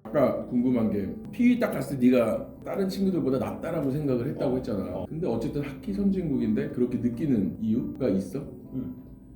아까 궁금한 게 PE 딱 갔을 때 네가 다른 친구들보다 낫다라고 생각을 했다고 했잖아. 근데 어쨌든 하키 선진국인데 그렇게 느끼는 이유가 있어?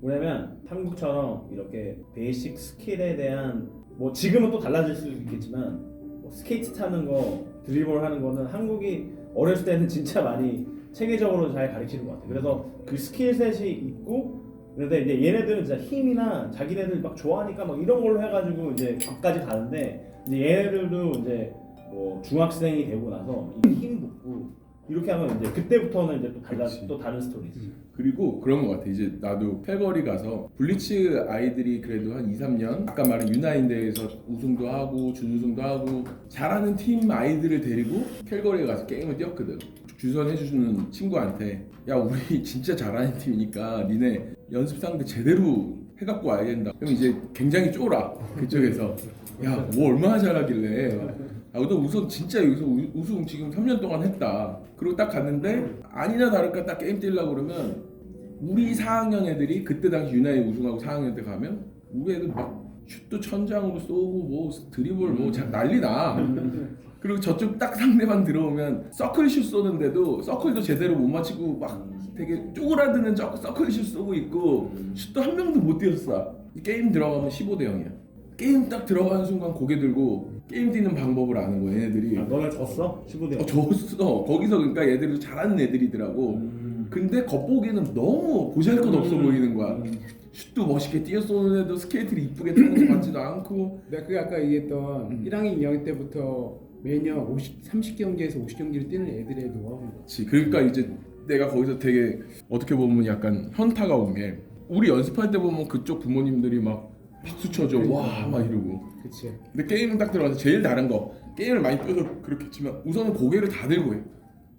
뭐냐면 한국처럼 이렇게 베이직 스킬에 대한 뭐 지금은 또 달라질 수도 있겠지만 뭐 스케이트 타는 거, 드리블 하는 거는 한국이 어렸을 때는 진짜 많이 체계적으로 잘 가르치는 것 같아. 그래서 그 스킬셋이 있고 그런데 이제 얘네들은 진짜 힘이나 자기네들 막 좋아하니까 막 이런 걸로 해가지고 이제 각까지 가는데 이제 얘네들도 이제 뭐 중학생이 되고 나서 이게 힘 붙고 이렇게 하면 이제 그때부터는 이제 또 다른 스토리지. 그리고 그런 것 같아. 이제 나도 캘거리 가서 블리츠 아이들이 그래도 한 2, 3년 아까 말한 유나인대에서 우승도 하고 준우승도 하고 잘하는 팀 아이들을 데리고 캘거리에 가서 게임을 뛰었거든. 주선해주는 친구한테 야 우리 진짜 잘하는 팀이니까 니네 연습 상대 제대로 해갖고 와야 된다. 그럼 이제 굉장히 쫄아 그쪽에서. 야 뭐 얼마나 잘하길래. 아, 너 우선 진짜 여기서 우승 지금 3년 동안 했다. 그리고 딱 갔는데 아니나 다를까 딱 게임 뛰려고 그러면 우리 4학년 애들이 그때 당시 유나이 우승하고 4학년 때 가면 우리 애들 막 슛도 천장으로 쏘고 뭐 드리블 뭐 난리 나. 그리고 저쪽 딱 상대방 들어오면 서클슛 쏘는데도 서클도 제대로 못 맞히고 막 되게 쪼그라드는 서클슛 쏘고 있고 슛도 한 명도 못 뛰었어. 게임 들어가면 15대 0이야. 게임 딱 들어가는 순간 고개 들고 게임 뛰는 방법을 아는 거야 얘네들이. 너네 졌어? 15대. 졌어. 거기서 그러니까 얘들이 잘하는 애들이더라고. 근데 겉보기에는 너무 보잘것없어 보이는 거야. 슛도 멋있게 뛰어 쏘는 애도 스케이트를 이쁘게 타는 거 같지도 않고. 내가 그 아까 얘기했던 1학년 2학년 때부터 매년 30경기에서 50경기를 뛰는 애들의 노하우. 그렇지. 그러니까 이제 내가 거기서 되게 어떻게 보면 약간 현타가 온 게 우리 연습할 때 보면 그쪽 부모님들이 막 박수 쳐줘. 와 막 이러고. 그치. 근데 게임은 딱 들어가서 제일 다른 거 게임을 많이 뛰어서 그렇겠지만 우선은 고개를 다 들고 해.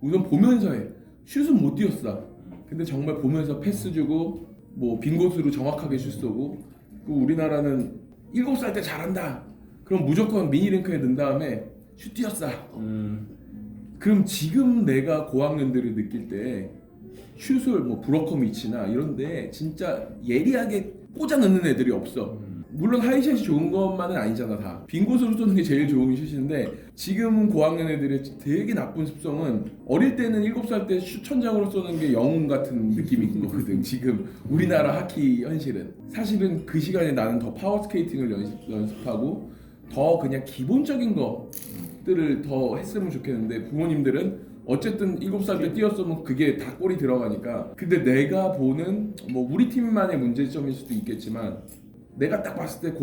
우선 보면서 해. 슛은 못 뛰었어. 근데 정말 보면서 패스 주고 뭐 빈 곳으로 정확하게 슛 쏘고. 그 우리나라는 7살 때 잘한다. 그럼 무조건 미니링크에 넣은 다음에 슛 뛰었어. 그럼 지금 내가 고학년들을 느낄 때 슛을 뭐 브로커미치나 이런데 진짜 예리하게 꽂아 넣는 애들이 없어. 물론 하이샷이 좋은 것만은 아니잖아 다. 빈 곳으로 쏘는 게 제일 좋은 슛인데 지금 고학년 애들의 되게 나쁜 습성은 어릴 때는 7살 때 슛 천장으로 쏘는 게 영웅 같은 느낌이 있는 거거든. 지금 우리나라 하키 현실은. 사실은 그 시간에 나는 더 파워 스케이팅을 연습하고 더 그냥 기본적인 것들을 더 했으면 좋겠는데 부모님들은 어쨌든 7살 때 뛰었으면 그게 다 골이 들어가니까. 근데 내가 보는 뭐 우리 팀만의 문제점일 수도 있겠지만 내가 딱 봤을 때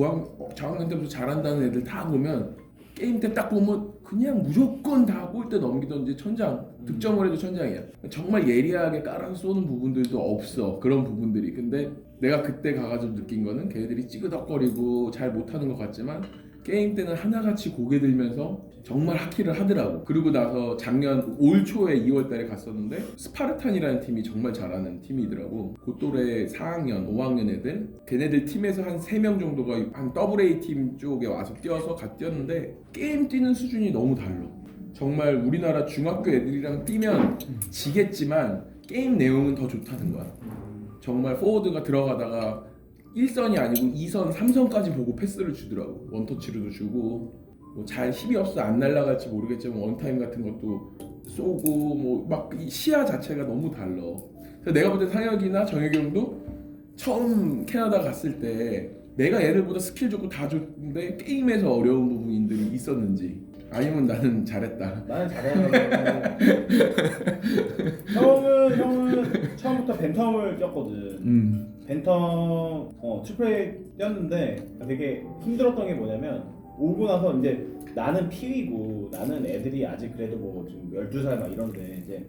저학년 때부터 잘한다는 애들 다 보면 게임 때 딱 보면 그냥 무조건 다 골대 넘기던지 천장 득점을 해도 천장이야. 정말 예리하게 깔아서 쏘는 부분들도 없어. 그런 부분들이. 근데 내가 그때 가가지고 느낀 거는 걔들이 찌그덕거리고 잘 못하는 것 같지만 게임 때는 하나같이 고개 들면서 정말 하키를 하더라고. 그리고 나서 작년 올 초에 2월 달에 갔었는데 스파르탄이라는 팀이 정말 잘하는 팀이더라고. 그 또래 4학년, 5학년 애들 걔네들 팀에서 한 3명 정도가 한 AA 팀 쪽에 와서 뛰어서 뛰었는데 게임 뛰는 수준이 너무 달라. 정말 우리나라 중학교 애들이랑 뛰면 지겠지만 게임 내용은 더 좋다는 거야. 정말 포워드가 들어가다가 1선이 아니고 2선, 3선까지 보고 패스를 주더라고. 원터치로도 주고 뭐 잘 힘이 없어 안 날아갈지 모르겠지만 원타임 같은 것도 쏘고 뭐 막 시야 자체가 너무 달라. 그래서 내가 볼 때 상혁이나 정혁이 형도 처음 캐나다 갔을 때 내가 얘들보다 스킬 좋고 다 좋은데 게임에서 어려운 부분들이 있었는지 아니면 나는 잘했다. 나는 잘했는데 형은 처음부터 벤텀을 꼈거든. 벤텀 투플레이 뛰었는데 되게 힘들었던 게 뭐냐면 오고 나서 이제 나는 피위고 나는 애들이 아직 그래도 뭐 지금 12살 막 이런데 이제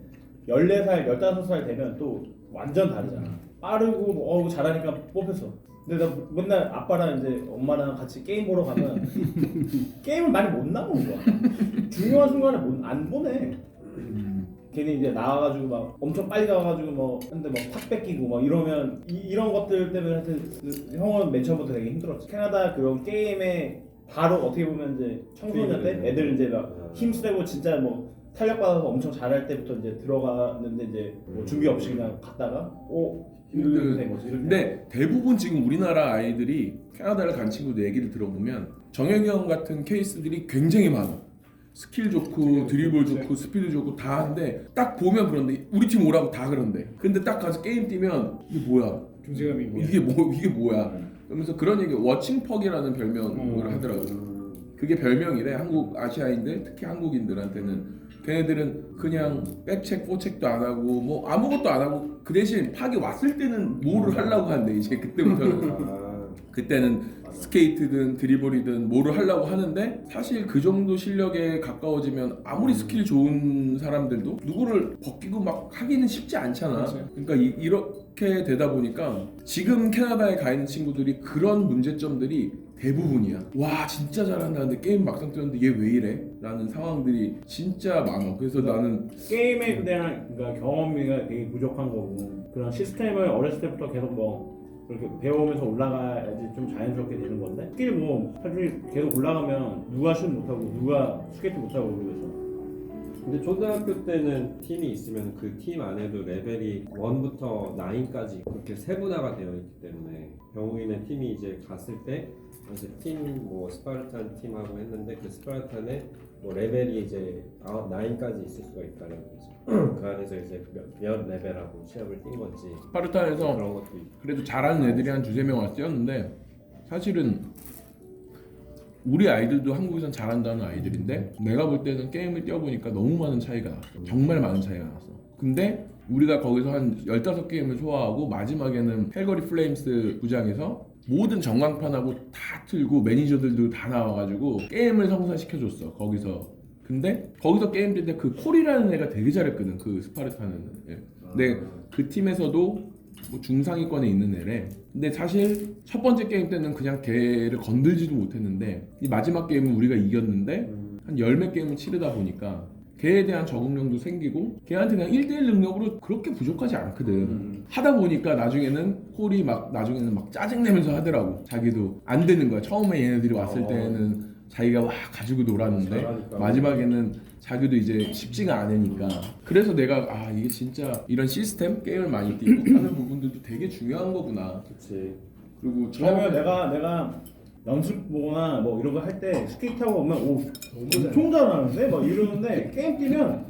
14살, 15살 되면 또 완전 다르잖아. 빠르고 뭐, 잘하니까 뽑혔어. 근데 나 맨날 아빠랑 이제 엄마랑 같이 게임 보러 가면 게임을 많이 못 나오는 거야. 중요한 순간에 안 보내. 걔네 이제 나와가지고 막 엄청 빨리 가가지고 뭐 근데 막 탁 뺏기고 막 이러면 이런 것들 때문에 하여튼 형은 맨 처음부터 되게 힘들었지. 캐나다 그런 게임에 바로 어떻게 보면 이제 청소년 때 애들 이제 막 힘쓰고 진짜 뭐 탄력받아서 엄청 잘할 때부터 이제 들어가는데 이제 뭐 준비 없이 그냥 갔다가 이렇게 된 거지. 이렇게. 근데 대부분 지금 우리나라 아이들이 캐나다를 간 친구들 얘기를 들어보면 정혁이 형 같은 케이스들이 굉장히 많아. 스킬 좋고 드리블 좋고 스피드 좋고 다 한데 딱 보면 그런데 우리 팀 오라고 다 그런데 근데 딱 가서 게임 뛰면 이게 뭐야? 존재감이 뭐야? 이게 뭐야? 그러면서 그런 얘기 워칭퍽이라는 별명을 하더라고. 그게 별명이래. 한국 아시아인들 특히 한국인들한테는 걔네들은 그냥 백책 포책도 안 하고 뭐 아무것도 안 하고 그 대신 팍이 왔을 때는 뭐를 하려고 하는데 이제 그때부터는 그때는 스케이트든 드리블이든 뭐를 하려고 하는데 사실 그 정도 실력에 가까워지면 아무리 스킬이 좋은 사람들도 누구를 벗기고 막 하기는 쉽지 않잖아. 맞아요. 그러니까 이렇게 되다 보니까 지금 캐나다에 가 있는 친구들이 그런 문제점들이 대부분이야. 와 진짜 잘한다는데 게임 막상 뛰었는데 얘 왜 이래? 라는 상황들이 진짜 많아. 그래서 나는 게임에 대한 그러니까 경험이 되게 부족한 거고 그런 시스템을 어렸을 때부터 계속 뭐 그렇게 배우면서 올라가야지 좀 자연스럽게 되는 건데 스킬 뭐 사실 계속 올라가면 누가 슛 못하고 누가 스케이트 못하고 그래서 근데 초등학교 때는 팀이 있으면 그 팀 안에도 레벨이 1부터 9까지 그렇게 세분화가 되어 있기 때문에 병욱이는 팀이 이제 갔을 때 이제 팀 뭐 스파르탄 팀하고 했는데 그 스파르탄에 뭐 레벨이 이제 9까지 있을 수가 있다는 거죠. 그 안에서 이제 몇 레벨하고 시합을 뛴 건지 스파르타에서 그런 것도 있고. 그래도 잘하는 애들이 한 두세 명 와서 뛰었는데 사실은 우리 아이들도 한국에선 잘한다는 아이들인데 내가 볼 때는 게임을 뛰어보니까 너무 많은 차이가 났어. 정말 많은 차이가 났어. 근데 우리가 거기서 한 15게임을 소화하고 마지막에는 캘거리 플레임스 구장에서 모든 전광판하고 다 틀고 매니저들도 다 나와가지고 게임을 성사시켜줬어 거기서. 근데 거기서 게임 뛸 때 그 콜이라는 애가 되게 잘했거든. 그 스파르타는. 예. 근데 그 팀에서도 뭐 중상위권에 있는 애래. 근데 사실 첫 번째 게임 때는 그냥 걔를 건들지도 못했는데 이 마지막 게임은 우리가 이겼는데 한 10몇 게임을 치르다 보니까 걔에 대한 적응력도 생기고 걔한테 그냥 1대1 능력으로 그렇게 부족하지 않거든. 하다 보니까 나중에는 콜이 막 나중에는 막 짜증내면서 하더라고. 자기도 안 되는 거야. 처음에 얘네들이 왔을 때는 자기가 와 가지고 놀았는데 잘하니까. 마지막에는 자기도 이제 쉽지가 않으니까. 그래서 내가 이게 진짜 이런 시스템 게임을 많이 뛰고 하는 부분들도 되게 중요한 거구나. 그치. 그리고 왜냐면 내가 연습 보거나 뭐 이런 거 할 때 스케이트하고 오면 엄청 잘하는데 막 이러는데 게임 뛰면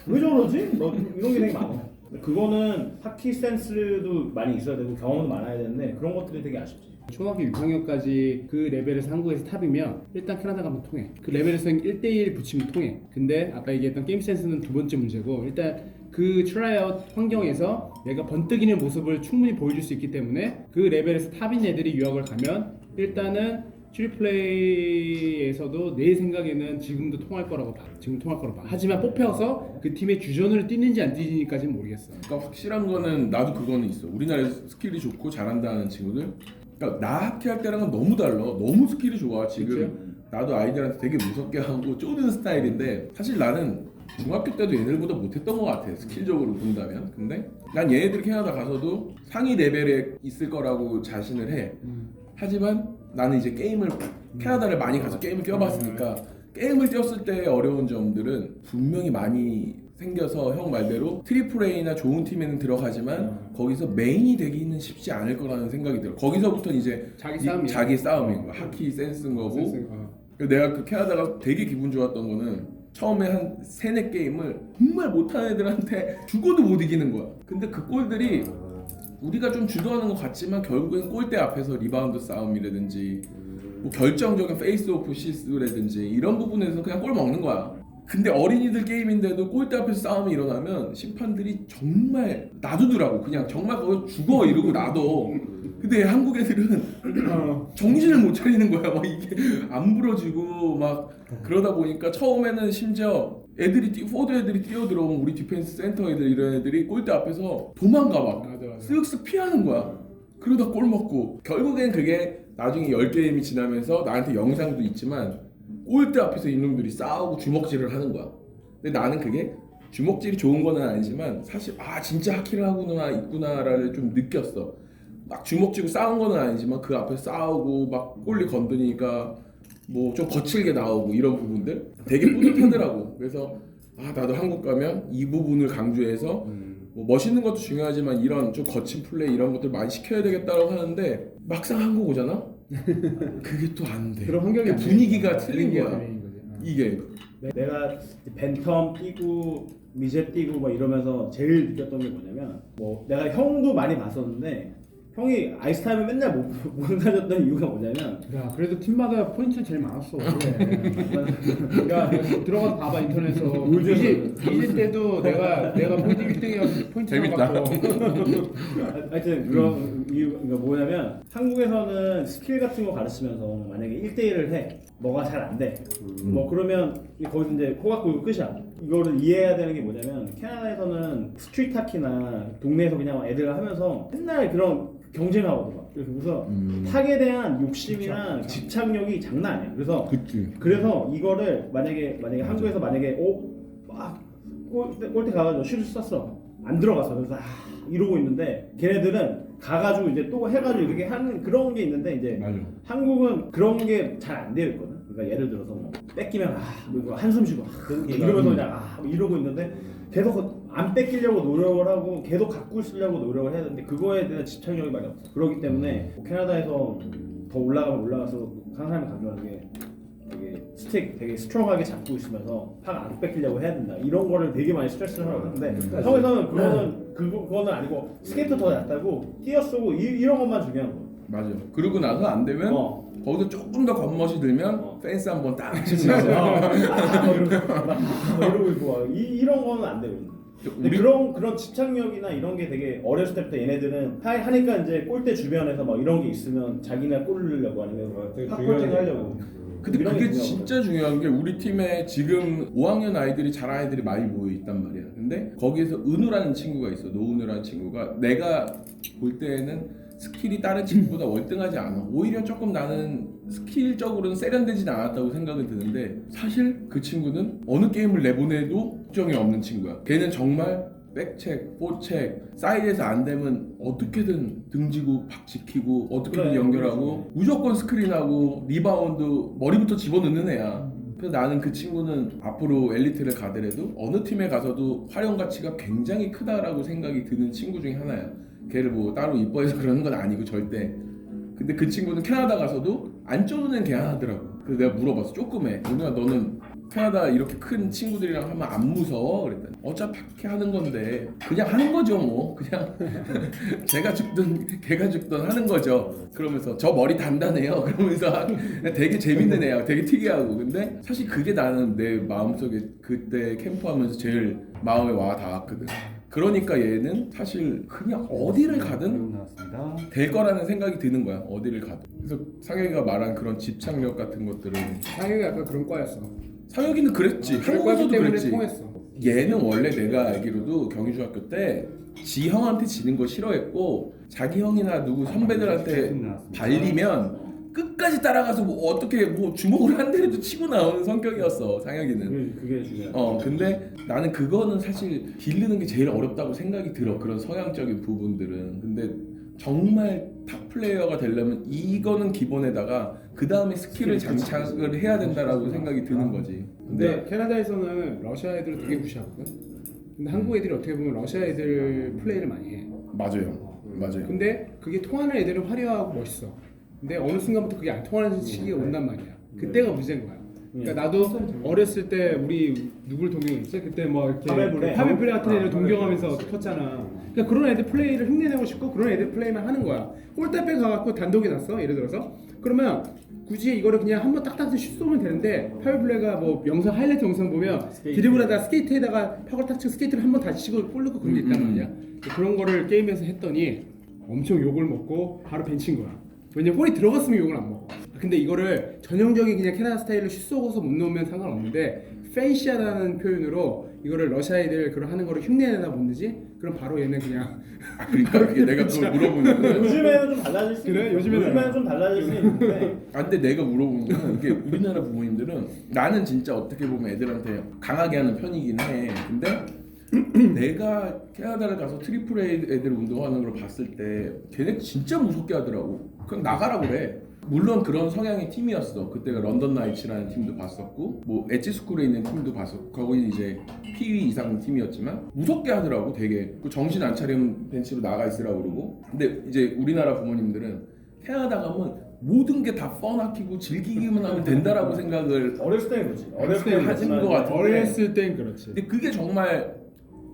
왜 저러지? 뭐 이런 게 되게 많아. 그거는 하키 센스도 많이 있어야 되고 경험도 많아야 되는데 그런 것들이 되게 아쉽지. 초등학교 6학년까지 그 레벨에서 한국에서 탑이면 일단 캐나다 가면 통해. 그 레벨에서 1대1 붙이면 통해. 근데 아까 얘기했던 게임 센스는 두 번째 문제고 일단 그 트라이아웃 환경에서 내가 번뜩이는 모습을 충분히 보여줄 수 있기 때문에 그 레벨에서 탑인 애들이 유학을 가면 일단은 트리플레이에서도 내 생각에는 지금도 통할 거라고 봐. 지금 통할 거라고 봐. 하지만 뽑혀서 그 팀의 주전으로 뛰는지 안 뛰는지까지는 모르겠어. 그러니까 확실한 거는 나도 그거는 있어. 우리나라에서 스킬이 좋고 잘한다는 친구들. 그러니까 나 하키할 때랑은 너무 달라. 너무 스킬이 좋아. 지금 그쵸? 나도 아이들한테 되게 무섭게 하고 쪼는 스타일인데 사실 나는 중학교 때도 얘네들보다 못했던 것 같아. 스킬적으로 본다면. 근데 난 얘네들이 캐나다 가서도 상위 레벨에 있을 거라고 자신을 해. 하지만 나는 이제 캐나다를 많이 가서 게임을 뛰어봤으니까 게임을 뛰었을 때 어려운 점들은 분명히 많이 생겨서 형 말대로 트리플 A나 좋은 팀에는 들어가지만 거기서 메인이 되기는 쉽지 않을 거라는 생각이 들어. 거기서부터 이제 자기 싸움인 거야. 하키 센스인 거고. 내가 그 캐나다가 되게 기분 좋았던 거는 처음에 한 3-4게임을 정말 못하는 애들한테 죽어도 못 이기는 거야. 근데 그 골들이 우리가 좀 주도하는 것 같지만 결국엔 골대 앞에서 리바운드 싸움이라든지 뭐 결정적인 페이스오프 실수라든지 이런 부분에서 그냥 골 먹는 거야. 근데 어린이들 게임인데도 골대 앞에서 싸움이 일어나면 심판들이 정말 놔두더라고. 그냥 정말 거기 죽어 이러고 놔둬. 근데 한국 애들은 정신을 못 차리는 거야. 막 이게 안 부러지고 막 그러다 보니까 처음에는 심지어 포드 애들이 뛰어들어오면 우리 디펜스 센터 애들 이런 애들이 골대 앞에서 도망가 막 쓱쓱 피하는 거야. 그러다 골 먹고 결국엔 그게 나중에 10게임이 지나면서 나한테 영상도 있지만 골대 앞에서 이놈들이 싸우고 주먹질을 하는 거야. 근데 나는 그게 주먹질이 좋은 건 아니지만 사실 진짜 하키를 하구나 있구나를 좀 느꼈어. 막 주먹 쥐고 싸운 건 아니지만 그 앞에 싸우고 막 골리 건드니까 뭐 좀 거칠게 나오고 이런 부분들 되게 뿌듯하더라고. 그래서 아 나도 한국 가면 이 부분을 강조해서 뭐 멋있는 것도 중요하지만 이런 좀 거친 플레이 이런 것들 많이 시켜야 되겠다라고 하는데 막상 한국 오잖아? 그게 또 안 돼. 그런 환경이 안 분위기가 되니까. 틀린 분위기가 거야. 틀린 거지. 이게 내가 벤텀 뛰고 미제 뛰고 막 이러면서 제일 느꼈던 게 뭐냐면 뭐 내가 형도 많이 봤었는데 형이 아이스타임을 맨날 못 가졌던 이유가 뭐냐면 야 그래도 팀마다 포인트 제일 많았어. 그래. 야 들어가서 봐봐 인터넷에서 이제 때도 내가 포인트 1등이어서 포인트 재밌다. 하여튼 그런 이유가 뭐냐면 한국에서는 스킬 같은 거 가르치면서 만약에 1대1을 해 너가 잘 안 돼. 뭐 그러면 거기서 이제 코가 고 끝이야. 이거를 이해해야 되는 게 뭐냐면 캐나다에서는 스트리트 하키나 동네에서 그냥 애들 하면서 맨날 그런 경쟁하거든 막. 그래서 탁에 대한 욕심이랑 집착력이 장난 아니야. 그래서 이거를 만약에 한국에서 만약에 막 골대 가가지고 슛을 쐈어 안 들어갔어. 그래서 이러고 있는데 걔네들은 가가지고 이제 또 해가지고 이렇게 하는 그런 게 있는데 이제 맞아. 한국은 그런 게 잘 안 되어 있거든. 그러니까 예를 들어서 뭐 뺏기면 뭐 한숨 쉬고 이러면서 그냥 이러고 있는데 계속 안 뺏기려고 노력을 하고 계속 갖고 있으려고 노력을 해야 되는데 그거에 대한 집착력이 많이 없어. 그렇기 때문에 캐나다에서 더 올라가면 올라가서 한 사람이 강조하는 게 되게 스틱 되게 스트롱하게 잡고 있으면서 팍 안 뺏기려고 해야 된다. 이런 거를 되게 많이 스트레스를 하거든. 근데 한국에서는 그거는 아니고 스케이트 더 낫다고 뛰어 쏘고 이런 것만 중요한 거야. 맞아. 그러고 나서 안 되면 거기서 조금 더 겉멋이 들면 펜스 한번 딱 치고 이러고 있고 이런 거는 안 되거든. 근데 그런 집착력이나 이런 게 되게 어렸을 때부터 얘네들은 하니까 이제 골대 주변에서 막 이런 게 있으면 자기네 골 넣으려고 아니면 팝골팅 하려고. 근데 이런 그게 게 중요하거든. 진짜 중요한 게 우리 팀에 지금 5학년 아이들이 잘하는 아이들이 많이 모여 있단 말이야. 근데 거기에서 은우라는 친구가 있어. 노은우라는 친구가 내가 볼 때에는 스킬이 다른 친구보다 월등하지 않아. 오히려 조금 나는 스킬적으로는 세련되진 않았다고 생각은 드는데 사실 그 친구는 어느 게임을 내보내도 걱정이 없는 친구야. 걔는 정말 백책, 포책, 사이드에서 안 되면 어떻게든 등지고 박 지키고 어떻게든 그래, 연결하고 그렇지. 무조건 스크린하고 리바운드 머리부터 집어넣는 애야. 그래서 나는 그 친구는 앞으로 엘리트를 가더라도 어느 팀에 가서도 활용 가치가 굉장히 크다라고 생각이 드는 친구 중에 하나야. 걔를 뭐 따로 이뻐해서 그러는 건 아니고 절대. 근데 그 친구는 캐나다 가서도 안 쪼는 애 하더라고. 그래서 내가 물어봤어. 조금해. 은우야 너는 캐나다 이렇게 큰 친구들이랑 하면 안 무서워? 그랬더니 어차피 그렇게 하는 건데 그냥 하는 거죠 뭐. 그냥 제가 죽든 걔가 죽든 하는 거죠. 그러면서 저 머리 단단해요. 그러면서 되게 재밌는 애야. 되게 특이하고. 근데 사실 그게 나는 내 마음속에 그때 캠프하면서 제일 마음에 와 닿았거든. 그러니까 얘는 사실 그냥 어디를 가든 될 거라는 생각이 드는 거야. 어디를 가든. 그래서 상혁이가 말한 그런 집착력 같은 것들은 상혁이 약간 그런 과였어. 상혁이는 그랬지. 그런 한국에서도 때문에 그랬지. 통했어. 얘는 원래 내가 알기로도 경희중학교 때 지 형한테 지는 거 싫어했고 자기 형이나 누구 선배들한테 발리면 끝까지 따라가서 뭐 어떻게 뭐 주먹을 한 대라도 치고 나오는 성격이었어. 상혁이는. 그게 중요해. 근데 나는 그거는 사실 기르는 게 제일 어렵다고 생각이 들어. 그런 성향적인 부분들은. 근데 정말 탑 플레이어가 되려면 이거는 기본에다가 그 다음에 스킬을 장착을 해야 된다라고 생각이 드는 거지. 근데 캐나다에서는 러시아 애들을 되게 무시하거든. 근데 한국 애들이 어떻게 보면 러시아 애들 플레이를 많이 해. 맞아요. 근데 그게 통하는 애들은 화려하고 멋있어. 근데 어느 순간부터 그게 안 통하는 시기가 온단 말이야. 그때가 문제인 거야. 그러니까 나도 어렸을 때 우리 누굴 동경했지? 그때 뭐 이렇게 파벨 같은 애들 동경하면서 컸잖아. 그러니까 그런 애들 플레이를 흉내내고 싶고 그런 애들 플레이만 하는 거야. 골대백 가갖고 단독이 났어. 예를 들어서 그러면 굳이 이거를 그냥 한번 딱딱 슛 쏘면 되는데 파벨플레이가 뭐 영상 하이라이트 영상 보면 드리블하다 스케이트에다가 파골 탁 치고 스케이트를 한번 다시 치고 골 넣고 그런 게 있단 말이야. 그런 거를 게임에서 했더니 엄청 욕을 먹고 바로 벤친 거야. 왜냐면 골이 들어갔으면 욕을 안 먹어. 근데 이거를 전형적인 그냥 캐나다 스타일로 슛 쏘고서 못 넣으면 상관없는데 페이시아라는 표현으로 이거를 러시아 애들 그런 하는 거를 흉내내다 못 넣지? 그럼 바로 얘는 그냥 그러니까 그게 내가 그걸 물어보면 요즘에는 좀 달라질 수 그래? 있는데 요즘에는 좀 달라질 수 있는데 근데 내가 물어보는 건 이게 우리나라 부모님들은 나는 진짜 어떻게 보면 애들한테 강하게 하는 편이긴 해. 근데 내가 캐나다를 가서 트리플 A 애들 운동하는 걸 봤을 때 걔네 진짜 무섭게 하더라고. 그냥 나가라 그래. 물론 그런 성향의 팀이었어. 그때가 런던 나이츠라는 팀도 봤었고 뭐 엣지 스쿨에 있는 팀도 봤었고 거기는 이제 P위 이상 팀이었지만 무섭게 하더라고. 되게 그 정신 안 차리면 벤치로 나가 있으라고 그러고. 근데 이제 우리나라 부모님들은 캐나다 가면 모든 게 다 뻔하키고 즐기기만 하면 된다라고 생각을 어렸을 때는 그렇지. 어렸을 때 때는 하신 그렇지만 것 같은데. 어렸을 땐 그렇지. 근데 그게 정말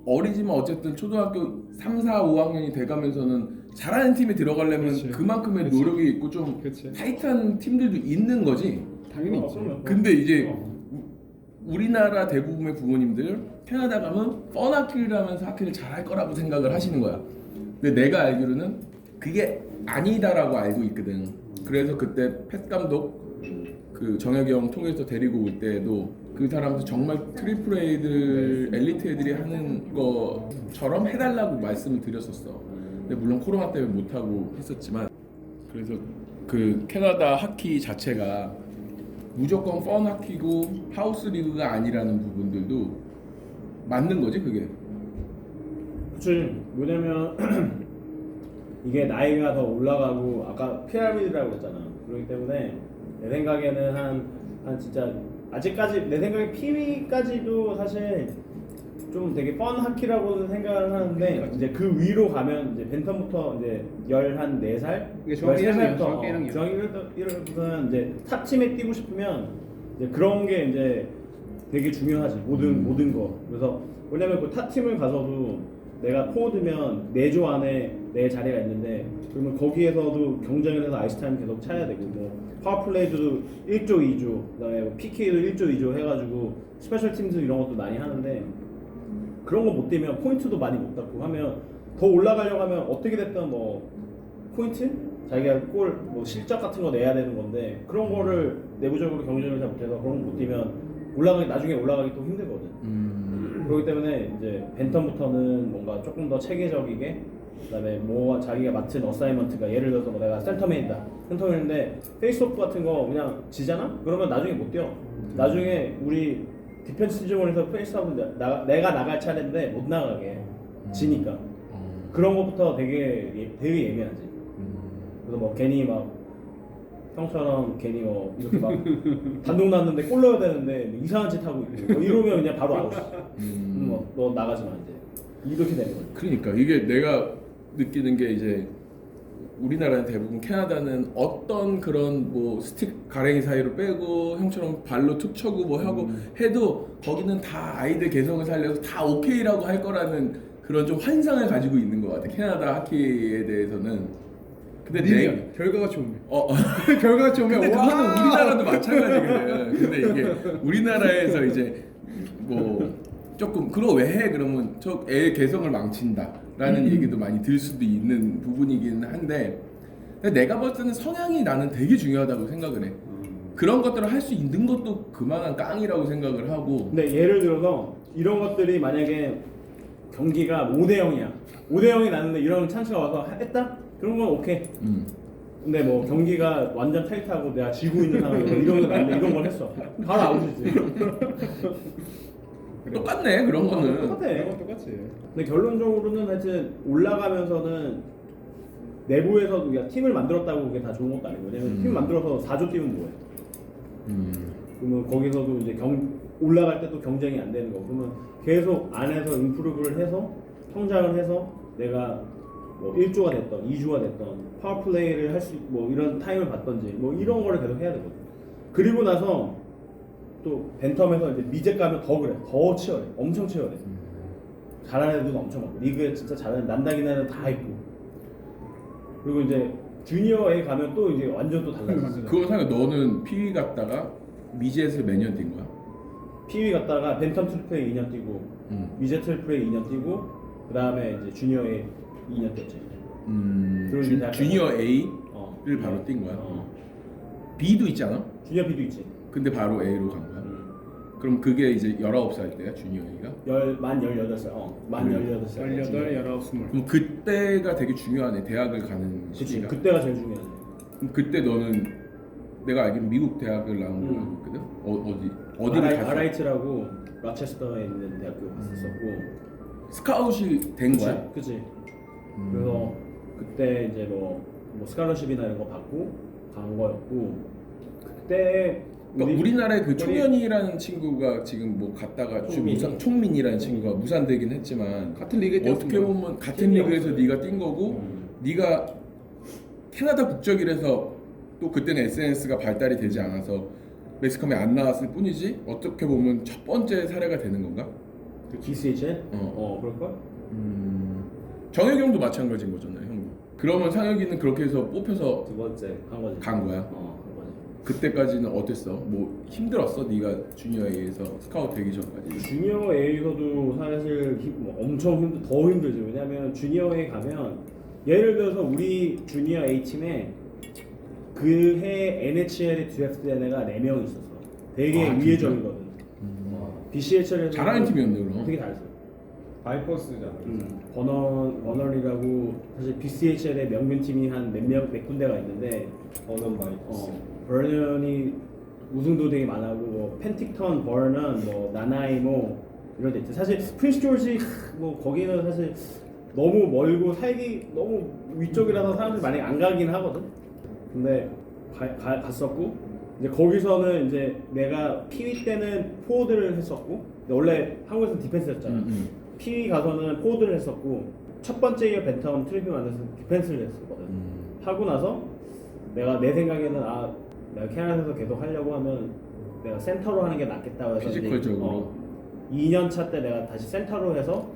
어리지만 어쨌든 초등학교 3, 4, 5학년이 돼가면서는 잘하는 팀에 들어가려면 그렇지. 그만큼의 그렇지. 노력이 있고 좀 그렇지. 타이트한 팀들도 있는 거지. 당연히 있지. 그럼요. 근데 이제 우리나라 대부분의 부모님들 캐나다 가면 뻔하키라면서 하키를 잘할 거라고 생각을 하시는 거야. 근데 내가 알기로는 그게 아니다라고 알고 있거든. 그래서 그때 팻 감독 그 정혁이 형 통해서 데리고 올 때도 그 사람도 정말 트리플 A들 엘리트 애들이 하는 것처럼 해달라고 말씀을 드렸었어. 근데 물론 코로나 때문에 못 하고 했었지만 그래서 그 캐나다 하키 자체가 무조건 펀 하키고 하우스 리그가 아니라는 부분들도 맞는 거지 그게. 그치. 뭐냐면 이게 나이가 더 올라가고 아까 피라미드라고 그랬잖아. 그렇기 때문에 내 생각에는 한 진짜 아직까지 내 생각에 피위까지도 사실 좀 되게 펀 하키라고는 생각을 하는데 이제 그 위로 가면 이제 벤턴부터 이제 14살, 이게 중학교 1학년, 중학교 1학년. 중학교 1학년부터는 이제 탑 팀에 뛰고 싶으면 이제 그런 게 이제 되게 중요하지 모든 거. 그래서 왜냐면 그 탑 팀을 가서도 내가 포워드면 4조 안에 내 자리가 있는데 그러면 거기에서도 경쟁을 해서 아이스타임 계속 차야 되고 뭐 파워플레이도 1조 2조 그다음에 뭐 PK도 1조 2조 해가지고 스페셜 팀즈 이런 것도 많이 하는데 그런 거 못 뛰면 포인트도 많이 못 받고 하면 더 올라가려고 하면 어떻게 됐든 뭐 포인트? 자기가 골 뭐 실적 같은 거 내야 되는 건데 그런 거를 내부적으로 경쟁을 잘 못해서 그런 거 못 뛰면 나중에 올라가기 또 힘들거든. 그렇기 때문에 이제 벤턴부터는 뭔가 조금 더 체계적이게 그다음에 뭐 자기가 맡은 어사이먼트가 예를 들어서 뭐 내가 센터맨인데 페이스오프 같은 거 그냥 지잖아? 그러면 나중에 못 뛰어. 나중에 우리 디펜스 지원에서 페이스오프 내가 나갈 차례인데 못 나가게 지니까 그런 것부터 되게 예민하지. 그래서 뭐 괜히 막 형처럼 괜히 뭐 이렇게 막 단독 났는데 골 넣어야 되는데 이상한 짓 하고 있고 뭐 이러면 그냥 바로 아웃. 너 나가지 마 이제 이렇게 되는 거지. 그러니까 이게 내가 느끼는 게 이제 우리나라는 대부분 캐나다는 어떤 그런 뭐 스틱 가랭이 사이로 빼고 형처럼 발로 툭 쳐고 뭐 하고 해도 거기는 다 아이들 개성을 살려서 다 오케이라고 할 거라는 그런 좀 환상을 가지고 있는 것 같아. 캐나다 하키에 대해서는. 근데 결과가 좋으면 결과가 좋으면 근데 그거는 우리나라도 마찬가지거든. 근데 이게 우리나라에서 이제 뭐 조금 그거 왜 해? 그러면 저 애 개성을 망친다라는 얘기도 많이 들 수도 있는 부분이긴 한데 근데 내가 볼 때는 성향이 나는 되게 중요하다고 생각을 해. 그런 것들을 할 수 있는 것도 그만한 깡이라고 생각을 하고. 근데 예를 들어서 이런 것들이 만약에 경기가 5대 0이야. 5대 0이 났는데 이런 찬스가 와서 했다? 그런 건 오케이. 근데 뭐 경기가 완전 타이트하고 내가 지고 있는 상황에서 이런 걸 했어. 바로 아웃이지. 똑같네 그런 거는. 똑같아. 똑같지. 근데 결론적으로는 하여튼 올라가면서는 내부에서도 우리가 팀을 만들었다고 그게 다 좋은 것도 아니고 왜냐면 팀 만들어서 4조 뛰면 뭐해? 그러면 거기서도 이제 올라갈 때 또 경쟁이 안 되는 거. 그러면 계속 안에서 임프루브를 해서 성장을 해서 내가 뭐 1조가 됐던 2조가 됐던 파워플레이를 할 수 뭐 이런 타임을 받던지 뭐 이런 거를 계속 해야 되거든. 그리고 나서 또 벤텀에서 이제 미제 가면 더 그래. 더 치열해. 엄청 치열해. 잘하는 애들도 엄청 많고 리그에 진짜 잘하는 난다긴 애들 다 있고. 그리고 이제 주니어에 가면 또 이제 완전 또 달라졌어. 그거 생각 너는 PE 갔다가 미지에서 매년 뛴 거야? PE 갔다가 벤텀 트리플에 2년 뛰고 미제 트리플에 2년 뛰고 그 다음에 이제 주니어에 2년 뛰었지. 그리고 이제 대학교 주니어 A를 어. 바로 뛴 거야? B도 있지 않아? 주니어 B도 있지. 근데 바로 A로 간 거야? 그럼 그게 이제 19살 때야 주니어 A가? 만 18살. 만 18살. 18, 19, 20. 그럼 그때가 되게 중요하네. 대학을 가는 그치. 시기가. 그때가 제일 중요하지. 그럼 그때 너는 내가 알기로는 미국 대학을 나온 걸로 알고 있거든? 어디를 갔어? RIT라고 라체스터에 있는 대학교 갔었고. 스카웃이 된 거야? 그치. 그래서 그때 이제 뭐 스칼러십이나 이런 거 받고 간 거였고 그때 그러니까 우리나라의 그 총현이라는 친구가 지금 뭐 갔다가 지금 무산 총민이라는 친구가 무산되긴 했지만 같은 리그에 어떻게 뛰었습니다. 보면 같은 리그에서 네가 뛴 거고 네가 캐나다 국적이라서 또 그때는 SNS가 발달이 되지 않아서 매스컴에 안 나왔을 뿐이지 어떻게 보면 첫 번째 사례가 되는 건가? 그 GCH에 그럴까? 정혁이 형도 마찬가지인 거잖아요, 형도. 그러면 상혁이는 그렇게 해서 뽑혀서 두 번째 간 거지. 간 거야? 간 거지. 그때까지는 어땠어? 뭐 힘들었어? 네가 주니어 A에서 스카우트 되기 전까지? 주니어 A에서도 사실 엄청 더 힘들죠. 왜냐면 주니어 A 가면 예를 들어서 우리 주니어 A 팀에 그해 NHL에 드래프트된 애가 4명 있었어. 되게 아, 위계적이거든. BCHL에서 잘하는 팀이었네 그럼. 되게 잘했어. 바이퍼스잖아. 버넌이라고 사실 BCHL의 명문 팀이 한 몇 군데가 있는데 버넌 바이퍼스. 버넌이 우승도 되게 많아고 뭐 펜틱턴, 버넌, 뭐 나나이모 이런 데 있지. 사실 프린스 조지 뭐 거기는 사실 너무 멀고 살기 너무 위쪽이라서 사람들이 많이 안 가긴 하거든. 근데 갔었고 이제 거기서는 이제 내가 피위 때는 포워드를 했었고 원래 한국에서는 디펜스였잖아. 피위 가서는 포워드를 했었고 첫 번째 이어 벤텀 트리핑 만나서 디펜스를 했었거든. 하고 나서 내가 내 생각에는 내가 캐나다에서 계속 하려고 하면 내가 센터로 하는 게 낫겠다고 해서 피지컬적으로 2년 차 때 내가 다시 센터로 해서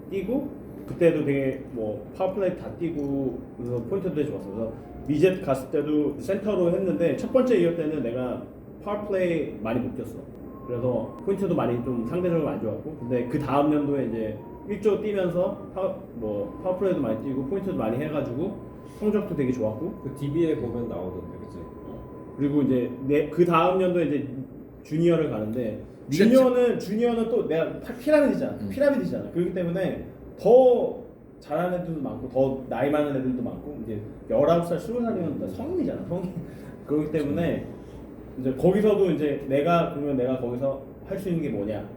뛰고 그때도 되게 뭐 파워플레이 다 뛰고 그래서 포인트도 되게 좋았어. 그래서 미젯 갔을 때도 센터로 했는데 첫 번째 이어 때는 내가 파워플레이 많이 못 뛰었어. 그래서 포인트도 많이 좀 상대적으로 안 좋았고 근데 그 다음 연도에 이제 1조 뛰면서 파워플레이도 많이 뛰고 포인트도 많이 해가지고 성적도 되게 좋았고 그 DB에 보면 나오던데, 그치? 그리고 이제 그 다음 연도에 이제 주니어를 가는데 주니어는 또 내가 피라미드잖아. 그렇기 때문에 더 잘하는 애들도 많고 더 나이 많은 애들도 많고 이제 19살, 20살이면 성인이잖아. 성인. 그렇기 때문에 이제 거기서도 이제 내가 거기서 할 수 있는 게 뭐냐?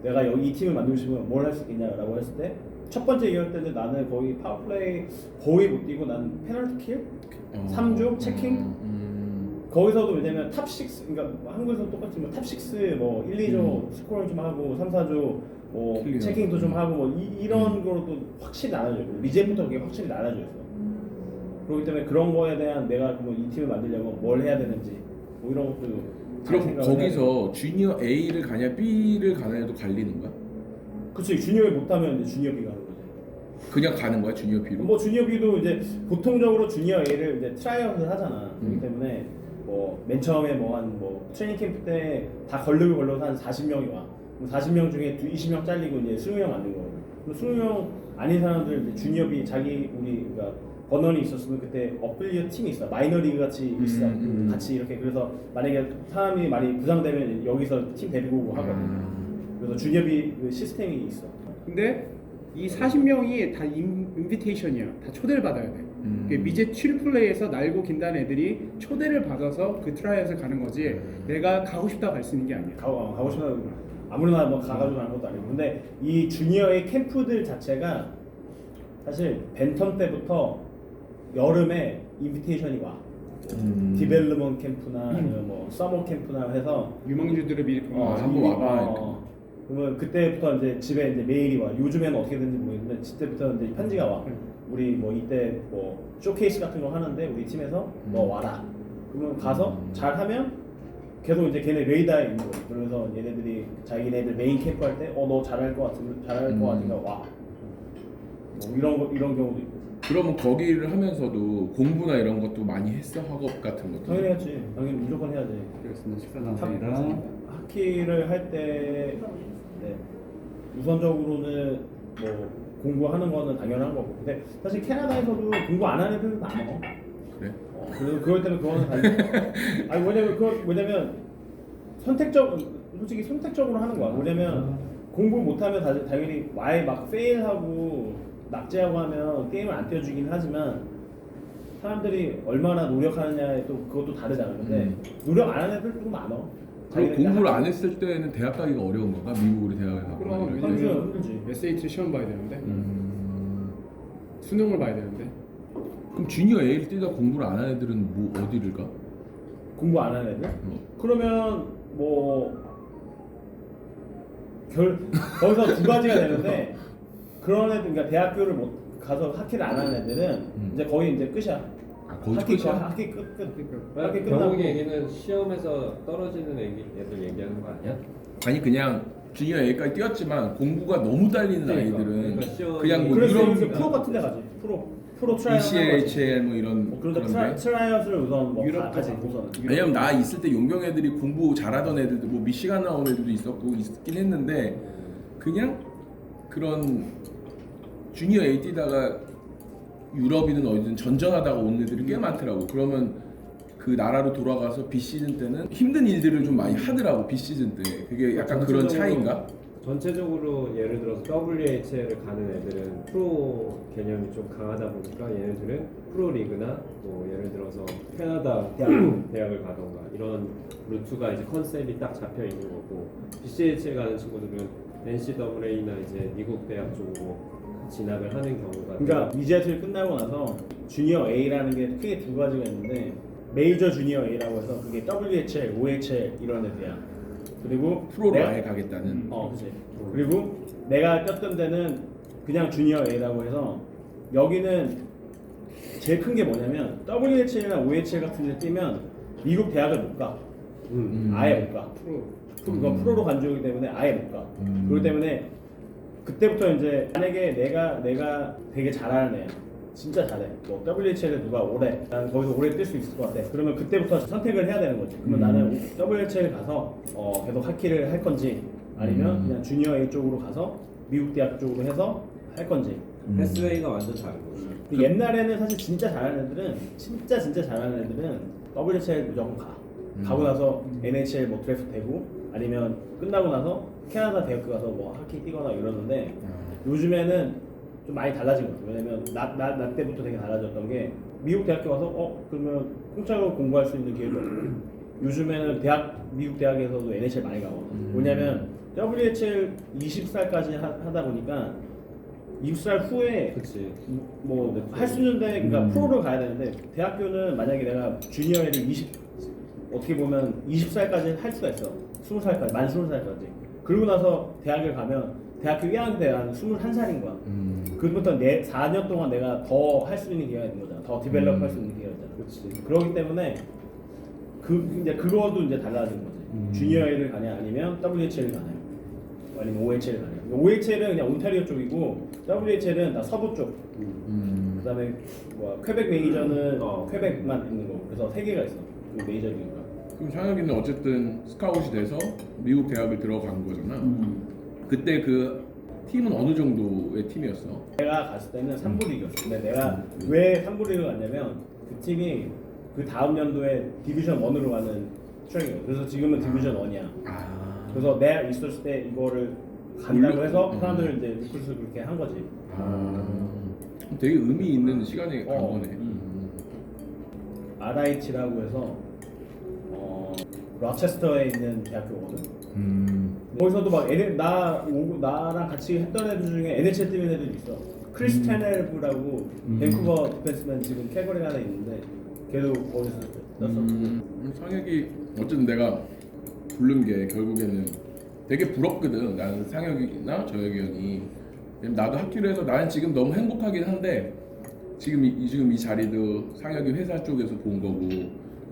내가 여기 이 팀을 만들고 싶으면 뭘 할 수 있겠냐라고 했을 때 첫 번째 이럴 때는 나는 거의 파워플레이 거의 못 뛰고 난 페널티 킬 3주 체킹 거기서도 왜냐면 탑6 그러니까 한국에서 똑같이 뭐 탑6 뭐 1, 2조 스코어링 좀 하고 3, 4조 뭐 클리어. 체킹도 좀 하고 뭐 이런 거로 또 확실히 나눠줘요. 리제부터 그게 확실히 나눠줘요. 그렇기 때문에 그런 거에 대한 내가 뭐 이 팀을 만들려면 뭘 해야 되는지 뭐 이런 것도 잘 그럼 생각을 해야 거기서 주니어 A를 가냐 B를 가냐도 갈리는 거야? 그치 주니어에 못하면 이제 주니어 B 가는 거지. 그냥 가는 거야 주니어 B로? 뭐 주니어 B도 이제 보통적으로 주니어 A를 이제 트라이아웃을 하잖아. 그렇기 때문에 뭐 맨 처음에 뭐 트레이닝 캠프 때 다 걸러서 한 40명이 와. 40명 중에 20명 잘리고 이제 20명 만든 거예요. 20명 아닌 사람들 이제 주니어 B 우리 그러니까 버넌이 있었으면 그때 어플리어 팀이 있어. 마이너 리그 같이 있어. 같이 이렇게 그래서 만약에 사람이 많이 부상되면 여기서 팀 데리고 오고 하거든. 그래서 주니어 B 그 시스템이 있어. 근데 이 40명이 다 인비테이션이야. 다 초대를 받아야 돼. 미제 트리플레이에서 날고 긴다는 애들이 초대를 받아서 그 트라이아웃을 가는 거지. 내가 가고 싶다 갈 수 있는 게 아니야. 가고 싶으면 아무나 뭐 가가지고 가는 것도 아니고. 근데 이 주니어의 캠프들 자체가 사실 벤텀 때부터 여름에 인비테이션이 와. 디벨롭먼 캠프나 아니면 뭐 서머 캠프나 해서 유망주들을 미리 한번 와봐. 그러면 그때부터 이제 집에 이제 메일이 와. 요즘에는 어떻게 되는지 모르겠는데 그때부터 이제 편지가 와. 우리 뭐 이때 뭐 쇼케이스 같은 거 하는데 우리 팀에서 너 와라. 그러면 가서 잘하면 계속 이제 걔네 레이더에 있는 거지. 그래서 얘네들이 자기네들 메인 캠프 할 때 너 잘할 것 같으니까 와. 뭐 이런 경우도 있고. 그러면 거기를 하면서도 공부나 이런 것도 많이 했어? 학업 같은 것도? 당연히 해야지. 당연히 무조건 해야지. 그렇습니다. 식사 나왔습니다. 하키를 할 때 우선적으로는 뭐 공부하는 거는 당연한 거고. 근데 사실 캐나다에서도 공부 안 하는 애들은 많아. 그래? 그래서 그것 때문에 그거는 아니 뭐냐면 솔직히 선택적으로 하는 거야. 뭐냐면 공부 못하면 당연히 와에 막 페일하고 낙제하고 하면 게임을 안 띄워주긴 하지만 사람들이 얼마나 노력하느냐에 또 그것도 다르잖아. 근데 노력 안 하는 애들도 많아. 그럼 공부를 안 했을 때는 대학 가기가 어려운 건가? 미국으로 대학에 가고 그럼 이럴 때? 힘들지. SAT 시험 봐야 되는데 수능을 봐야 되는데 그럼 주니어 A를 뛰다 공부를 안 하는 애들은 뭐 어디를 가? 공부 안 하는 애들? 그러면 뭐 거기서 두 가지가 되는데 그런 애들 그러니까 대학교를 못 가서 학기를 안 하는 애들은 이제 거의 이제 끝이야. 아 거기 끝이야? 학기 끝. 학기 병욱이 끝나고 얘기는 시험에서 떨어지는 애들 얘기하는 거 아니야? 아니 그냥 주니어 A까지 뛰었지만 공부가 너무 딸리는 그러니까, 아이들은 그러니까 시험이- 그냥 뭐 그래서 유럽 이제 프로 같은 데 가지. 프로 트라이얼 하는 거지. ECHL 뭐 이런 그런데 그런데 트라이얼을 우선 뭐 유럽 가지 가고. 우선. 왜냐면 나 있을 때 용병 애들이 공부 잘하던 애들도 뭐 미시간 나온 애들도 있긴 했는데 그냥 그런 주니어 A 뛰다가 유럽이든 어디든 전전하다가 온 애들이 꽤 많더라고. 그러면 그 나라로 돌아가서 비시즌 때는 힘든 일들을 좀 많이 하더라고. 비시즌 때 그게 약간 그런 차이인가? 전체적으로 예를 들어서 WHL을 가는 애들은 프로 개념이 좀 강하다 보니까 얘네들은 프로 리그나 뭐 예를 들어서 캐나다 대학을 가던가 이런 루트가 이제 컨셉이 딱 잡혀 있는 거고 BCHL 가는 친구들은 NCAA나 이제 미국 대학 쪽으로 진학을 하는 경우가 그러니까 BJHL 끝나고 나서 주니어 A라는 게 크게 두 가지가 있는데 메이저 주니어 A라고 해서 그게 WHL, OHL 이런 애들이야. 그리고 프로로 내가- 아예 가겠다는. 그치. 그리고 내가 떴던 데는 그냥 주니어 A라고 해서 여기는 제일 큰 게 뭐냐면 WHL이나 OHL 같은 데 뛰면 미국 대학을 못 가. 아예 못 가. 그건 프로로 간 쪽이기 때문에 아예 못 가. 그렇기 때문에 그때부터 이제 만약에 내가 되게 잘하는 애야. 진짜 잘해. 뭐 WHL에 누가 오래 난 거기서 오래 뛸 수 있을 것 같아. 그러면 그때부터 선택을 해야 되는 거지. 그러면 나는 WHL 가서 계속 학기를 할 건지 아니면 그냥 주니어 A 쪽으로 가서 미국 대학 쪽으로 해서 할 건지. 패스웨이가 완전 다른 거지. 근데 옛날에는 사실 진짜 잘하는 애들은 진짜 잘하는 애들은 WHL 무조건 가. 가고 나서 NHL 뭐 드래프트 되고 아니면 끝나고 나서 캐나다 대학교 가서 뭐 학기 뛰거나 이러는데 요즘에는 좀 많이 달라진 것 같아요. 왜냐면 나 때부터 되게 달라졌던 게 미국 대학교 가서 그러면 공짜로 공부할 수 있는 기회도 없고 요즘에는 미국 대학에서도 NHL 많이 가거든. 왜냐면 WHL 20살까지 하다 보니까 20살 후에 그치. 뭐 할 수 있는데 그러니까 프로를 가야 되는데 대학교는 만약에 내가 주니어를 어떻게 보면 20살까지 할 수가 있어. 20살까지 만 20살까지. 그러고 나서 대학을 가면 대학교 1학년 때 한 21살인 거야. 그부터 4년 동안 내가 더 할 수 있는 기회가 있는 거잖아. 더 디벨롭 할 수 있는 기회가 있잖아. 그치. 그렇기 때문에 이제 그거도 이제 달라진 거지. 주니어 A를 가냐 아니면 WHL을 가냐 아니면 OHL을 가냐. OHL은 그냥 온타리오 쪽이고 WHL은 다 서부 쪽. 그다음에 뭐 퀘벡 메이저는 퀘벡만 있는 거고. 그래서 3개가 있어. 그 메이저 리그가. 그럼 상혁이는 어쨌든 스카웃이 돼서 미국 대학을 들어간 거잖아. 그때 그 팀은 어느 정도의 팀이었어? 내가 갔을 때는 3부 리그였어. 근데 내가 왜 3부 리그 갔냐면 그 팀이 그 다음 연도에 디비전 1으로 가는 트랙이에요. 그래서 지금은 디비전 1이야. 그래서 내가 있었을 때 이거를 간다고 해서 사람들 이제 리크루트를 그렇게 한 거지. 되게 의미 있는 시간에 간 어. 거네. RIT라고 해서 로체스터에 있는 대학교거든. 거기서도 막 나랑 같이 했던 애들 중에 NHL 뛰는 애들이 있어. 크리스 테넬브라고 밴쿠버 디펜스맨 지금 캘거리 하나 있는데 걔도 거기서 떴어. 상혁이 어쨌든 내가 부른 게 결국에는 되게 부럽거든. 나는 상혁이나 저혁이 형이. 왜냐면 나도 학기로 해서 나는 지금 너무 행복하긴 한데 지금 이 자리도 상혁이 회사 쪽에서 본 거고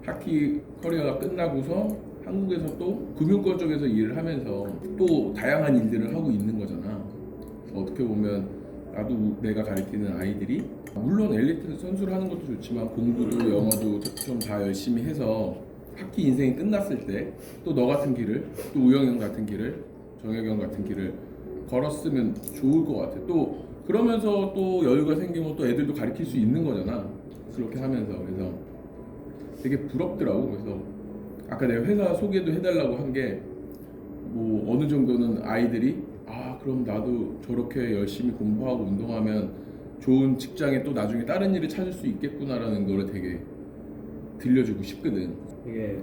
학기 커리어가 끝나고서 한국에서 또 금융권 쪽에서 일을 하면서 또 다양한 일들을 하고 있는 거잖아. 그래서 어떻게 보면 나도 내가 가르치는 아이들이 물론 엘리트 선수를 하는 것도 좋지만 공부도 영어도 좀 다 열심히 해서 학기 인생이 끝났을 때 또 너 같은 길을 또 우영이 형 같은 길을 정혁이 형 같은 길을 걸었으면 좋을 것 같아. 또 그러면서 또 여유가 생기면 또 애들도 가르칠 수 있는 거잖아. 그렇게 하면서 그래서 되게 부럽더라고. 그래서 아까 내가 회사 소개도 해달라고 한 게 뭐 어느 정도는 아이들이 그럼 나도 저렇게 열심히 공부하고 운동하면 좋은 직장에 또 나중에 다른 일을 찾을 수 있겠구나라는 거를 되게 들려주고 싶거든. 이게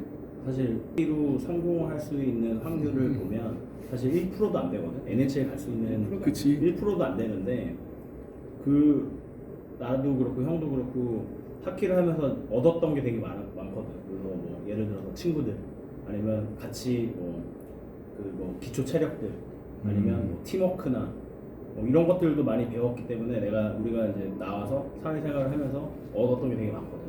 사실 1로 성공할 수 있는 확률을 보면 사실 1%도 안 되거든. NHL 갈 수 있는 그치. 1%도 안 되는데 나도 그렇고 형도 그렇고 하키를 하면서 얻었던 게 되게 많거든. 그래서 뭐 예를 들어서 친구들 아니면 같이 뭐 기초 체력들 아니면 뭐 팀워크나 뭐 이런 것들도 많이 배웠기 때문에 우리가 이제 나와서 사회생활을 하면서 얻었던 게 되게 많거든.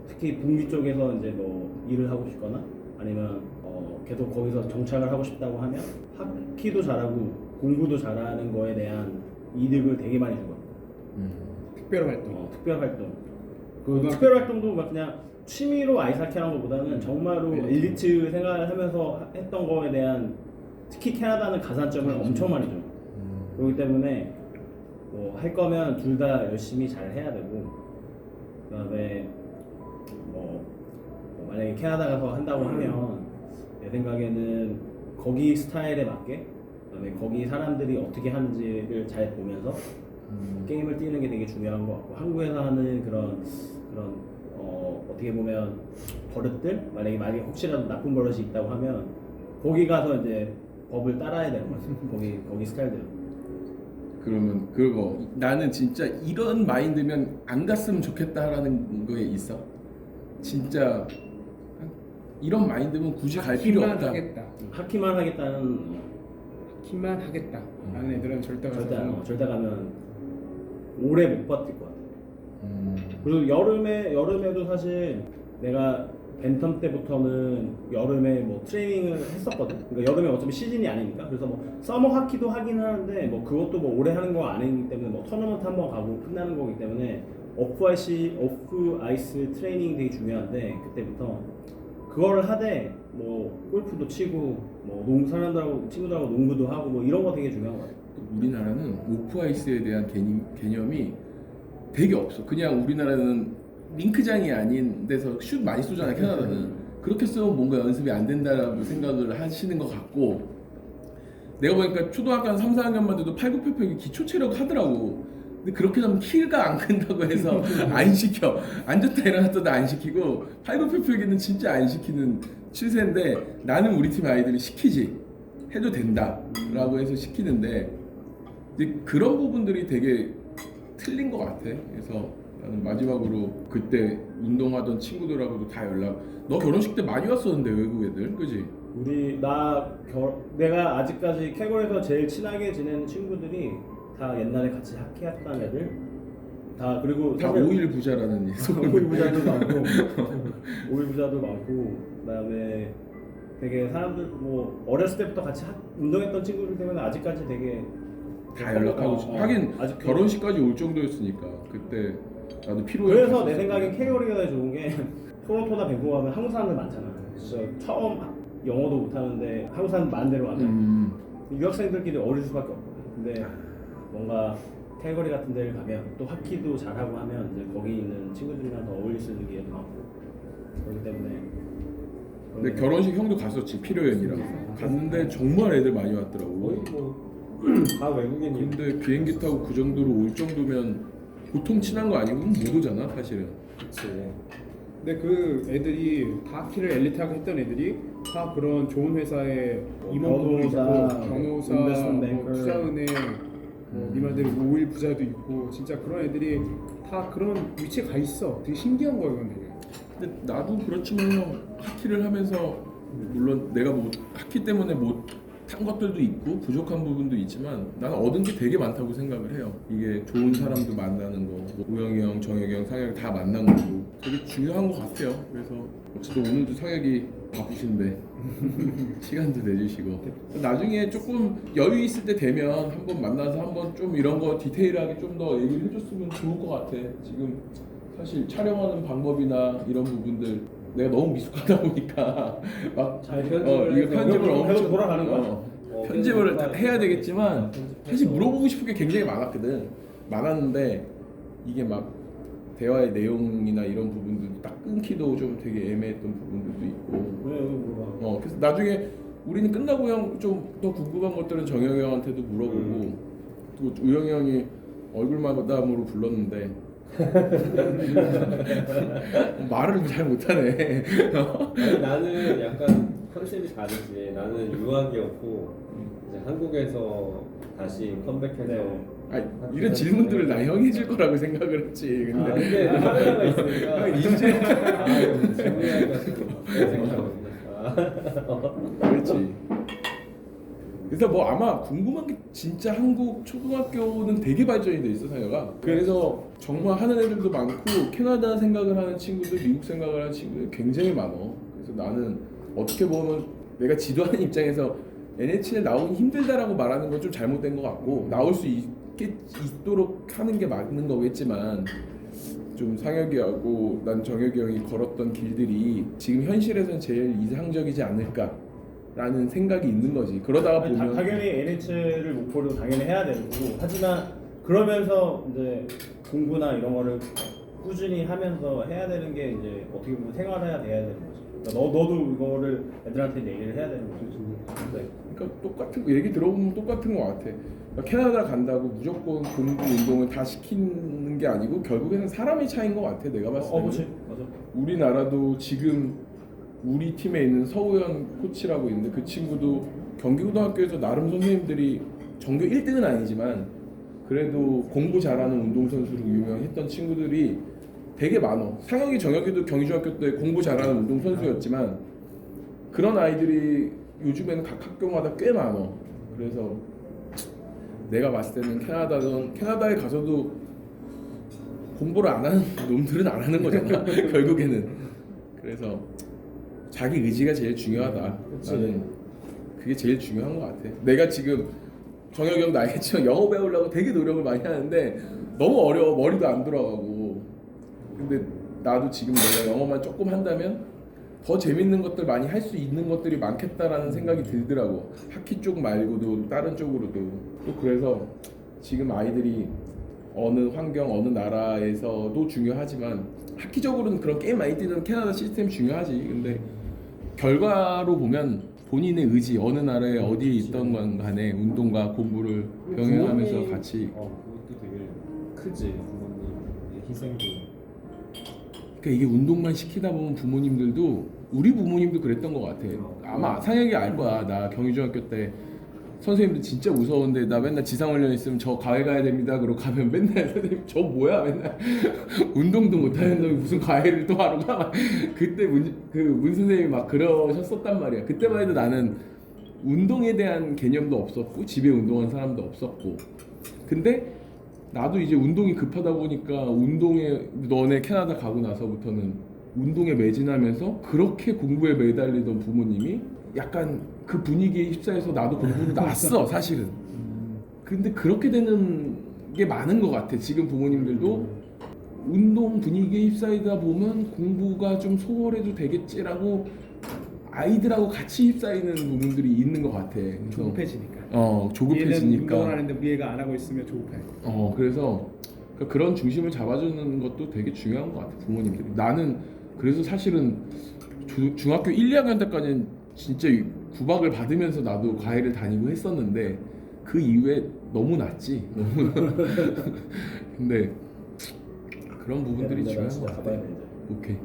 특히 북미 쪽에서 이제 뭐 일을 하고 싶거나 아니면 계속 거기서 정착을 하고 싶다고 하면 하키도 잘하고 공부도 잘하는 거에 대한 이득을 되게 많이 주거든. 특별 활동. 특별 활동. 그 특별 활동도 막 그냥 취미로 아이스하키 하는 것보다는 정말로 엘리트 생활을 하면서 했던 거에 대한 특히 캐나다는 가산점을 엄청 많이 줘. 그렇기 때문에 뭐 할 거면 둘 다 열심히 잘 해야 되고 그다음에 뭐 만약에 캐나다 가서 한다고 하면 내 생각에는 거기 스타일에 맞게 그다음에 거기 사람들이 어떻게 하는지를 잘 보면서 게임을 뛰는 게 되게 중요한 것 같고 한국에서 하는 그런 어떻게 보면 버릇들 만약에 혹시라도 나쁜 버릇이 있다고 하면 거기 가서 이제 법을 따라야 되는 거지. 거기 스타일대로. 그러면 그거 나는 진짜 이런 마인드면 안 갔으면 좋겠다라는 거에 있어. 진짜 이런 마인드면 굳이 갈 필요 하키만 없다. 하겠다. 하키만 하겠다는 하키만 하겠다. 라는 애들은 절대 가서 절대 가면 오래 못 버틸 것 같아. 그리고 여름에도 사실 내가 벤텀 때부터는 여름에 뭐 트레이닝을 했었거든. 그러니까 여름에 어차피 시즌이 아니니까. 그래서 뭐 서머 하키도 하긴 하는데 뭐 그것도 뭐 오래 하는 거 아니기 때문에 뭐 토너먼트 한번 가고 끝나는 거기 때문에 오프 아이스 트레이닝이 되게 중요한데 그때부터 그거를 하되 뭐 골프도 치고 뭐 사람들하고 친구들하고 농구도 하고 뭐 이런 거 되게 중요한 거 같아. 우리나라는 오프아이스에 대한 개념이 되게 없어. 그냥 우리나라는 링크장이 아닌 데서 슛 많이 쏘잖아. 캐나다는 그렇게 쏘면 뭔가 연습이 안 된다라고 생각을 하시는 것 같고 내가 보니까 초등학교 한 3, 4학년만 돼도 팔굽혀펴기 기초 체력 하더라고. 근데 그렇게 하면 키가 안 큰다고 해서 안 시켜. 앉았다 일어났다 안 시키고 팔굽혀펴기는 진짜 안 시키는 추세인데 나는 우리 팀 아이들이 시키지. 해도 된다라고 해서 시키는데 이제 그런 부분들이 되게 틀린 것 같아. 그래서 나는 마지막으로 그때 운동하던 친구들하고도 다 너 결혼식 때 많이 왔었는데 외국 애들 그지? 내가 아직까지 캐골에서 제일 친하게 지내는 친구들이 다 옛날에 같이 하키 했던 애들 다 그리고 다 오일 부자라는 오일 부자도 많고 오일 부자도 많고 그다음에 되게 사람들 뭐 어렸을 때부터 같이 운동했던 친구들 때문에 아직까지 되게 다 연락하고 하긴 아직 결혼식까지 올 정도였으니까 그때 나도 필요해. 그래서 내 생각엔 캐리어가 좋은 게 토론토나 밴쿠버 가면 한국 사람들 많잖아. 진짜 처음 영어도 못하는데 한국 사람 많은 데로 가면 유학생들끼리 어울릴 수밖에 없거든. 근데 뭔가 캘거리 같은 데를 가면 또 하키도 잘하고 하면 이제 거기 있는 친구들이랑 더 어울릴 수 있는 기회도 많고 그렇기 때문에. 근데 결혼식 형도 갔었지 필요연이랑 갔는데 정말 애들 많이 왔더라고. 거의 뭐 다 외국인이. 근데 비행기 타고 그 정도로 올 정도면 보통 친한 거 아니고 못 오잖아 사실은. 그치. 근데 그 애들이 다 하키를 엘리트하게 했던 애들이 다 그런 좋은 회사의 임원도 있고 경호사, 뭐 투자은행 네 말대로 오일 부자도 있고 진짜 그런 애들이 다 그런 위치에 가 있어. 되게 신기한 거야 이건 되게. 근데 나도 그렇지만 형 하키를 하면서 물론 내가 뭐 하키 때문에 못 탄 것들도 있고 부족한 부분도 있지만 나는 얻은 게 되게 많다고 생각을 해요. 이게 좋은 사람도 만나는 거, 뭐 우영이 형, 정혁이 형, 상혁이 다 만난 거고 되게 중요한 것 같아요. 그래서 어쨌든 오늘도 상혁이 바쁘신데 시간도 내주시고 나중에 조금 여유 있을 때 되면 한번 만나서 한번 좀 이런 거 디테일하게 좀 더 얘기를 해줬으면 좋을 것 같아. 지금 사실 촬영하는 방법이나 이런 부분들 내가 너무 미숙하다 보니까 막 잘 이거 편집을 엄청 돌아가는 거야. 편집을 해야 되겠지만 사실 물어보고 싶은 게 굉장히 많았는데 이게 막 대화의 내용이나 이런 부분들도 딱 끊기도 좀 되게 애매했던 부분들도 있고 그래서 나중에 우리는 끝나고 형 좀 더 궁금한 것들은 정영이 형한테도 물어보고 또 우영이 형이 얼굴마담으로 불렀는데 말을 잘 못하네. 아니, 나는 약간 컨셉이 다르지. 나는 유학이었고 이제 한국에서 다시 컴백해서 이런 질문들을 나 형이 해줄 거라고 생각을 했지. 근데 근데 카메라가 있으니까 이제 질문하기가 생각하거든요. 그렇지. 그래서 뭐 아마 궁금한 게 진짜 한국 초등학교는 되게 발전이 돼 있어 상여가. 그래서 정말 하는 애들도 많고 캐나다 생각을 하는 친구들, 미국 생각을 하는 친구들 굉장히 많어. 그래서 나는 어떻게 보면 내가 지도하는 입장에서 NHL 나오기 힘들다라고 말하는 건 좀 잘못된 것 같고 나올 수 있도록 하는 게 맞는 거겠지만 좀 상혁이하고 난 정혁이 형이 걸었던 길들이 지금 현실에서는 제일 이상적이지 않을까라는 생각이 있는 거지. 그러다가 아니, 보면 당연히 NHL을 목표로 당연히 해야 되고 하지만 그러면서 이제 공부나 이런 거를 꾸준히 하면서 해야 되는 게 이제 어떻게 보면 생활해야 돼야 되는 거지. 그러니까 너도 이거를 애들한테 얘기를 해야 되는 거지. 네. 그러니까 똑같은 얘기 들어보면 똑같은 것 같아. 그러니까 캐나다 간다고 무조건 공부 운동을 다 시키는 게 아니고 결국에는 사람의 차이인 것 같아. 내가 봤을 때. 그렇지. 맞아. 우리나라도 지금 우리 팀에 있는 서우현 코치라고 있는데 그 친구도 경기고등학교에서 나름 선생님들이 전교 1등은 아니지만 그래도 공부 잘하는 운동선수로 유명했던 친구들이 되게 많어. 상혁이 정혁이도 경희중학교 때 공부 잘하는 운동선수였지만 그런 아이들이 요즘에는 각 학교마다 꽤 많어. 그래서 내가 봤을 때는 캐나다에 가서도 공부를 안 하는 놈들은 안 하는 거잖아. 결국에는. 그래서 자기 의지가 제일 중요하다. 그치. 나는 그게 제일 중요한 것 같아. 내가 지금 정혁이 형도 알겠지만 영어 배우려고 되게 노력을 많이 하는데 너무 어려워. 머리도 안 돌아가고. 근데 나도 지금 내가 영어만 조금 한다면 더 재밌는 것들 많이 할 수 있는 것들이 많겠다라는 생각이 들더라고. 하키 쪽 말고도 다른 쪽으로도. 또 그래서 지금 아이들이 어느 환경, 어느 나라에서도 중요하지만 하키적으로는 그런 게임 많이 뛰는 캐나다 시스템이 중요하지. 근데 결과로 보면 본인의 의지, 어느 나라에 어디에 있던 건 간에 운동과 공부를 병행하면서 부모님, 같이. 그것도 되게 크지. 부모님의 희생도. 그러니까 이게 운동만 시키다 보면 부모님들도 우리 부모님도 그랬던 것 같아. 아마 상혁이 알 거야. 나 경희중학교 때 선생님들 진짜 무서웠는데 나 맨날 지상훈련 있으면 저 과외 가야 됩니다. 그러고 가면 맨날 선생님 저 뭐야 맨날 운동도 못하는 놈이 무슨 과외를 또 하러 가. 그때 문 선생님이 막 그러셨었단 말이야. 그때만 해도 나는 운동에 대한 개념도 없었고 집에 운동하는 사람도 없었고. 근데 나도 이제 운동이 급하다 보니까 운동에 너네 캐나다 가고 나서부터는 운동에 매진하면서 그렇게 공부에 매달리던 부모님이 약간 그 분위기에 휩싸여서 나도 공부를 놨어 사실은. 근데 그렇게 되는 게 많은 것 같아. 지금 부모님들도 운동 분위기에 휩싸이다 보면 공부가 좀 소홀해도 되겠지라고 아이들하고 같이 휩싸이는 부분들이 있는 것 같아. 그래서 조급해지니까. 조급해지니까. 얘는 운동을 하는데 우리 애가 안 하고 있으면 조급해. 그래서 그런 중심을 잡아주는 것도 되게 중요한 것 같아 부모님들이. 나는 그래서 사실은 중학교 1, 2학년 때까지는 진짜 구박을 받으면서 나도 과외를 다니고 했었는데 그 이후에 너무 낫지. 근데 그런 부분들이 중요한 것 같아. 가봐야 돼 이제. 오케이.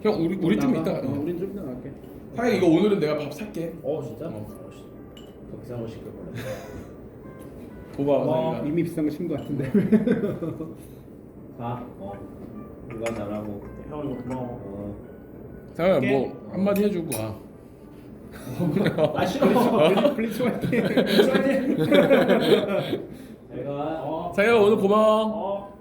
형 우리 좀 이따. 우린 좀 이따 나갈게. 하여 이거 오늘은 내가 밥 살게. 진짜? 더 비싼 거 시킬 거네. 고마워. 이미 비싼 거 신 거 같은데. 누가 잘하고. 형 이거 고마워. 상아 뭐 한마디 해주고 와. 싫어. 블리츠 화이팅. 내가 상아 오늘 고마워.